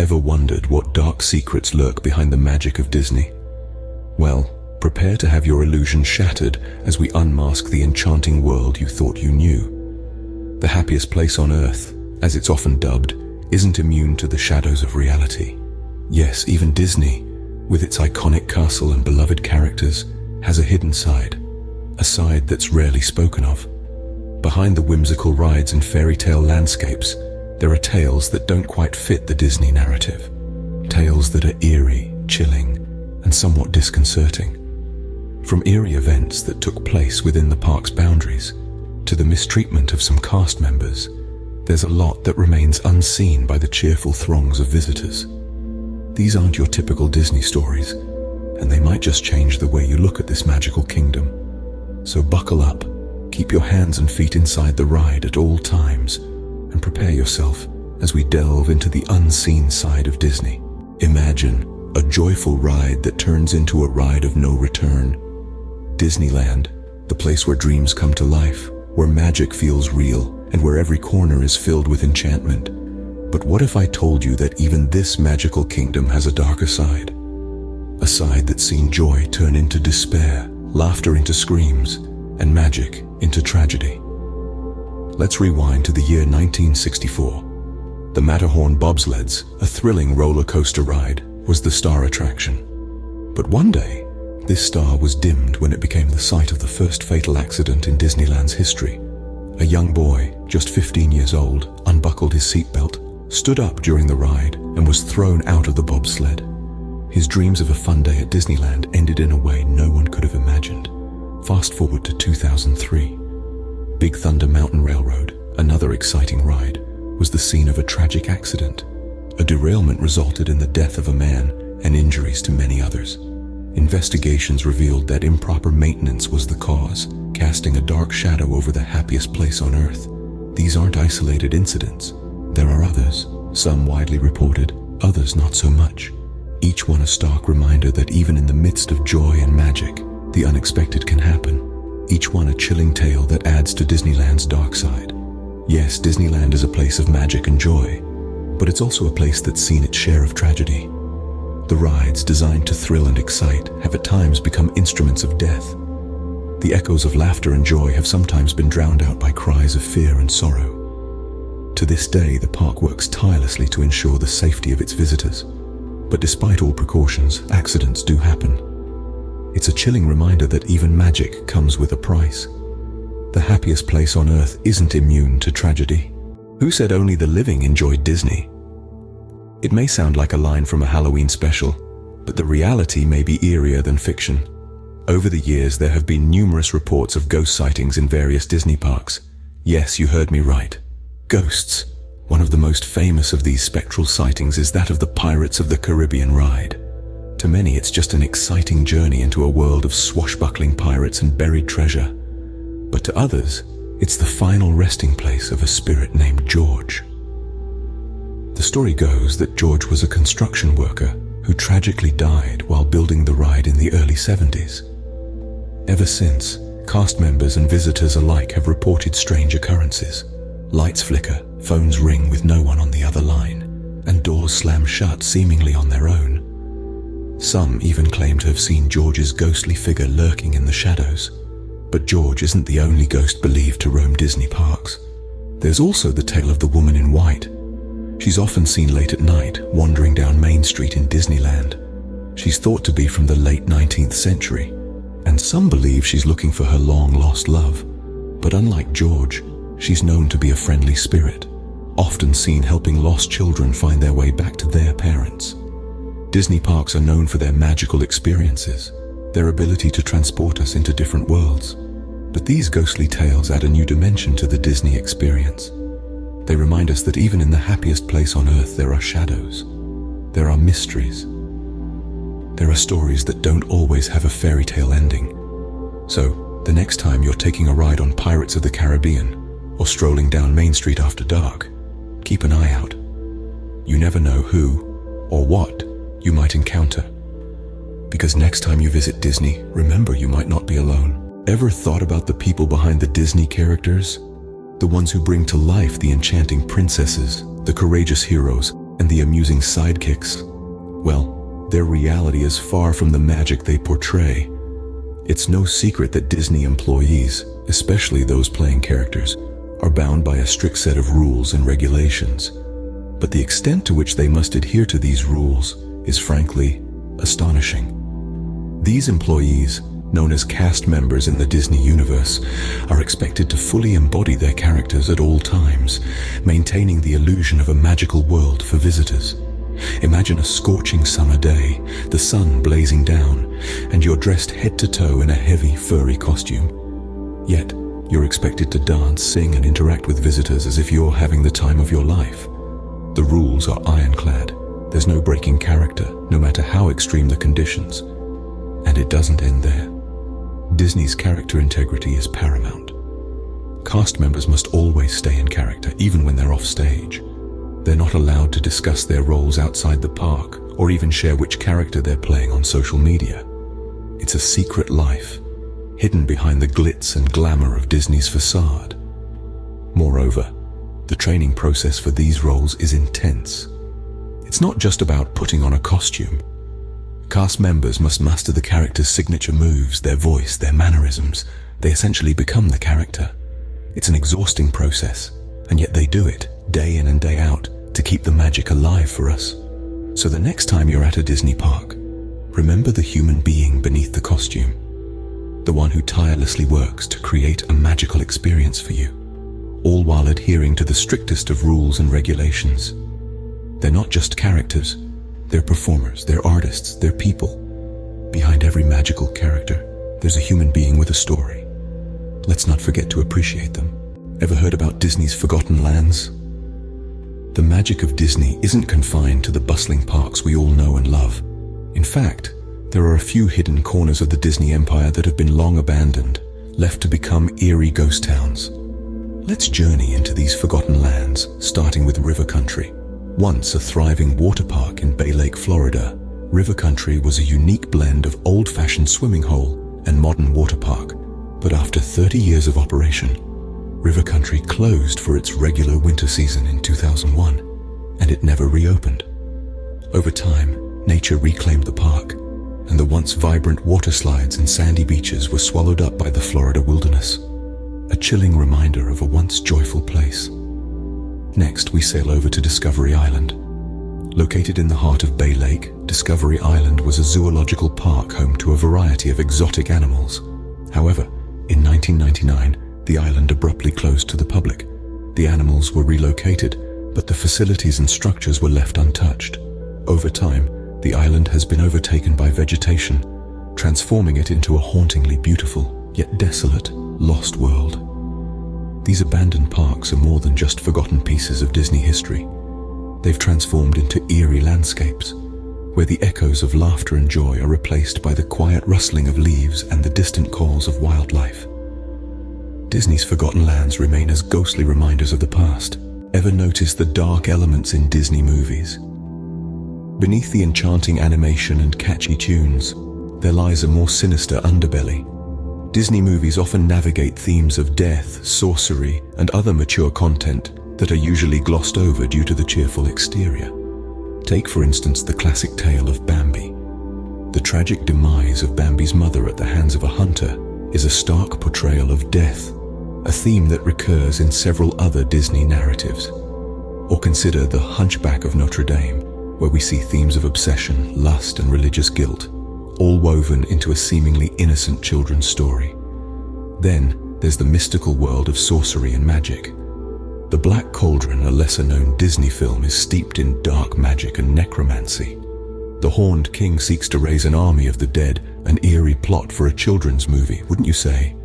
Ever wondered what dark secrets lurk behind the magic of Disney? Well, prepare to have your illusion shattered as we unmask the enchanting world you thought you knew. The happiest place on earth, as it's often dubbed, isn't immune to the shadows of reality. Yes, even Disney, with its iconic castle and beloved characters, has a hidden side, a side that's rarely spoken of. Behind the whimsical rides and fairy tale landscapes, there are tales that don't quite fit the Disney narrative. Tales that are eerie, chilling, and somewhat disconcerting. From eerie events that took place within the park's boundaries, to the mistreatment of some cast members, there's a lot that remains unseen by the cheerful throngs of visitors. These aren't your typical Disney stories, and they might just change the way you look at this magical kingdom. So buckle up, keep your hands and feet inside the ride at all times, and prepare yourself as we delve into the unseen side of Disney. Imagine a joyful ride that turns into a ride of no return. Disneyland, the place where dreams come to life, where magic feels real, and where every corner is filled with enchantment. But what if I told you that even this magical kingdom has a darker side? A side that's seen joy turn into despair, laughter into screams, and magic into tragedy. Let's rewind to the year 1964. The Matterhorn bobsleds, a thrilling roller coaster ride, was the star attraction. But one day, this star was dimmed when it became the site of the first fatal accident in Disneyland's history. A young boy, just 15 years old, unbuckled his seatbelt, stood up during the ride, and was thrown out of the bobsled. His dreams of a fun day at Disneyland ended in a way no one could have imagined. Fast forward to 2003. Big Thunder Mountain Railroad, another exciting ride, was the scene of a tragic accident. A derailment resulted in the death of a man and injuries to many others. Investigations revealed that improper maintenance was the cause, casting a dark shadow over the happiest place on earth. These aren't isolated incidents. There are others, some widely reported, others not so much. Each one a stark reminder that even in the midst of joy and magic, the unexpected can happen. Each one a chilling tale that adds to Disneyland's dark side. Yes, Disneyland is a place of magic and joy, but it's also a place that's seen its share of tragedy. The rides, designed to thrill and excite, have at times become instruments of death. The echoes of laughter and joy have sometimes been drowned out by cries of fear and sorrow. To this day, the park works tirelessly to ensure the safety of its visitors. But despite all precautions, accidents do happen. It's a chilling reminder that even magic comes with a price. The happiest place on earth isn't immune to tragedy. Who said only the living enjoyed Disney? It may sound like a line from a Halloween special, but the reality may be eerier than fiction. Over the years, there have been numerous reports of ghost sightings in various Disney parks. Yes, you heard me right. Ghosts. One of the most famous of these spectral sightings is that of the Pirates of the Caribbean ride. To many, it's just an exciting journey into a world of swashbuckling pirates and buried treasure. But to others, it's the final resting place of a spirit named George. The story goes that George was a construction worker who tragically died while building the ride in the early 70s. Ever since, cast members and visitors alike have reported strange occurrences. Lights flicker, phones ring with no one on the other line, and doors slam shut seemingly on their own. Some even claim to have seen George's ghostly figure lurking in the shadows. But George isn't the only ghost believed to roam Disney parks. There's also the tale of the woman in white. She's often seen late at night, wandering down Main Street in Disneyland. She's thought to be from the late 19th century, and some believe she's looking for her long-lost love. But unlike George, she's known to be a friendly spirit, often seen helping lost children find their way back to their parents. Disney parks are known for their magical experiences, their ability to transport us into different worlds. But these ghostly tales add a new dimension to the Disney experience. They remind us that even in the happiest place on earth, there are shadows. There are mysteries. There are stories that don't always have a fairy tale ending. So, the next time you're taking a ride on Pirates of the Caribbean or strolling down Main Street after dark, keep an eye out. You never know who or what you might encounter. Because next time you visit Disney, remember you might not be alone. Ever thought about the people behind the Disney characters? The ones who bring to life the enchanting princesses, the courageous heroes, And the amusing sidekicks, well, their reality is far from the magic they portray. It's no secret that Disney employees, especially those playing characters, are bound by a strict set of rules and regulations. But the extent to which they must adhere to these rules is frankly astonishing. These employees, known as cast members in the Disney universe, are expected to fully embody their characters at all times, maintaining the illusion of a magical world for visitors. Imagine a scorching summer day, the sun blazing down, and you're dressed head to toe in a heavy, furry costume. Yet, you're expected to dance, sing, and interact with visitors as if you're having the time of your life. The rules are ironclad. There's no breaking character, no matter how extreme the conditions. And it doesn't end there. Disney's character integrity is paramount. Cast members must always stay in character, even when they're off stage. They're not allowed to discuss their roles outside the park, or even share which character they're playing on social media. It's a secret life, hidden behind the glitz and glamour of Disney's facade. Moreover, the training process for these roles is intense. It's not just about putting on a costume. Cast members must master the character's signature moves, their voice, their mannerisms. They essentially become the character. It's an exhausting process, and yet they do it, day in and day out, to keep the magic alive for us. So the next time you're at a Disney park, remember the human being beneath the costume, the one who tirelessly works to create a magical experience for you, all while adhering to the strictest of rules and regulations. They're not just characters, they're performers, they're artists, they're people. Behind every magical character, there's a human being with a story. Let's not forget to appreciate them. Ever heard about Disney's forgotten lands? The magic of Disney isn't confined to the bustling parks we all know and love. In fact, there are a few hidden corners of the Disney empire that have been long abandoned, left to become eerie ghost towns. Let's journey into these forgotten lands, starting with River Country. Once a thriving water park in Bay Lake, Florida, River Country was a unique blend of old-fashioned swimming hole and modern water park. But after 30 years of operation, River Country closed for its regular winter season in 2001, and it never reopened. Over time, nature reclaimed the park, and the once vibrant water slides and sandy beaches were swallowed up by the Florida wilderness, a chilling reminder of a once joyful place. Next, we sail over to Discovery Island. Located in the heart of Bay Lake, Discovery Island was a zoological park home to a variety of exotic animals. However, in 1999, the island abruptly closed to the public. The animals were relocated, but the facilities and structures were left untouched. Over time, the island has been overtaken by vegetation, transforming it into a hauntingly beautiful, yet desolate, lost world. These abandoned parks are more than just forgotten pieces of Disney history. They've transformed into eerie landscapes, where the echoes of laughter and joy are replaced by the quiet rustling of leaves and the distant calls of wildlife. Disney's forgotten lands remain as ghostly reminders of the past. Ever notice the dark elements in Disney movies? Beneath the enchanting animation and catchy tunes, there lies a more sinister underbelly. Disney movies often navigate themes of death, sorcery, and other mature content that are usually glossed over due to the cheerful exterior. Take, for instance, the classic tale of Bambi. The tragic demise of Bambi's mother at the hands of a hunter is a stark portrayal of death, a theme that recurs in several other Disney narratives. Or consider The Hunchback of Notre Dame, where we see themes of obsession, lust, and religious guilt, all woven into a seemingly innocent children's story. Then, there's the mystical world of sorcery and magic. The Black Cauldron, a lesser-known Disney film, is steeped in dark magic and necromancy. The Horned King seeks to raise an army of the dead, an eerie plot for a children's movie, wouldn't you say?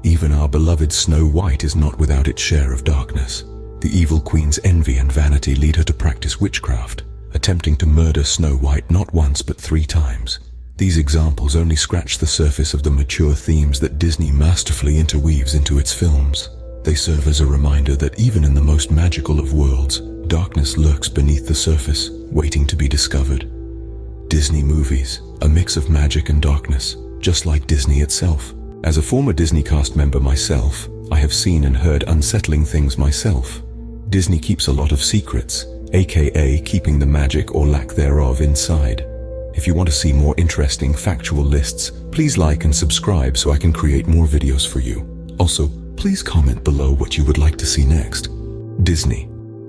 Even our beloved Snow White is not without its share of darkness. The evil queen's envy and vanity lead her to practice witchcraft, attempting to murder Snow White not once but 3 times. These examples only scratch the surface of the mature themes that Disney masterfully interweaves into its films. They serve as a reminder that even in the most magical of worlds, darkness lurks beneath the surface, waiting to be discovered. Disney movies, a mix of magic and darkness, just like Disney itself. As a former Disney cast member myself, I have seen and heard unsettling things myself. Disney keeps a lot of secrets, aka keeping the magic or lack thereof inside. If you want to see more interesting factual lists, please like and subscribe so I can create more videos for you. Also, please comment below what you would like to see next. Disney,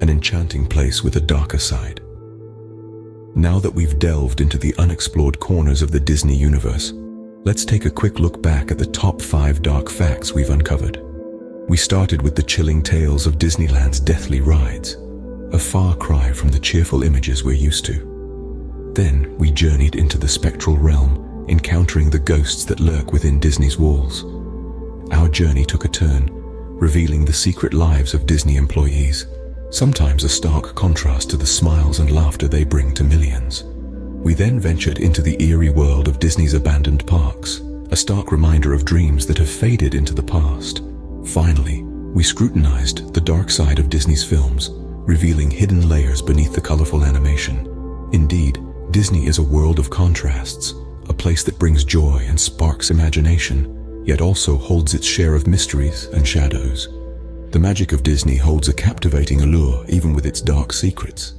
an enchanting place with a darker side. Now that we've delved into the unexplored corners of the Disney universe, let's take a quick look back at the top 5 dark facts we've uncovered. We started with the chilling tales of Disneyland's deathly rides, a far cry from the cheerful images we're used to. Then we journeyed into the spectral realm, encountering the ghosts that lurk within Disney's walls. Our journey took a turn, revealing the secret lives of Disney employees, sometimes a stark contrast to the smiles and laughter they bring to millions. We then ventured into the eerie world of Disney's abandoned parks, a stark reminder of dreams that have faded into the past. Finally, we scrutinized the dark side of Disney's films, revealing hidden layers beneath the colorful animation. Indeed, Disney is a world of contrasts, a place that brings joy and sparks imagination, yet also holds its share of mysteries and shadows. The magic of Disney holds a captivating allure even with its dark secrets.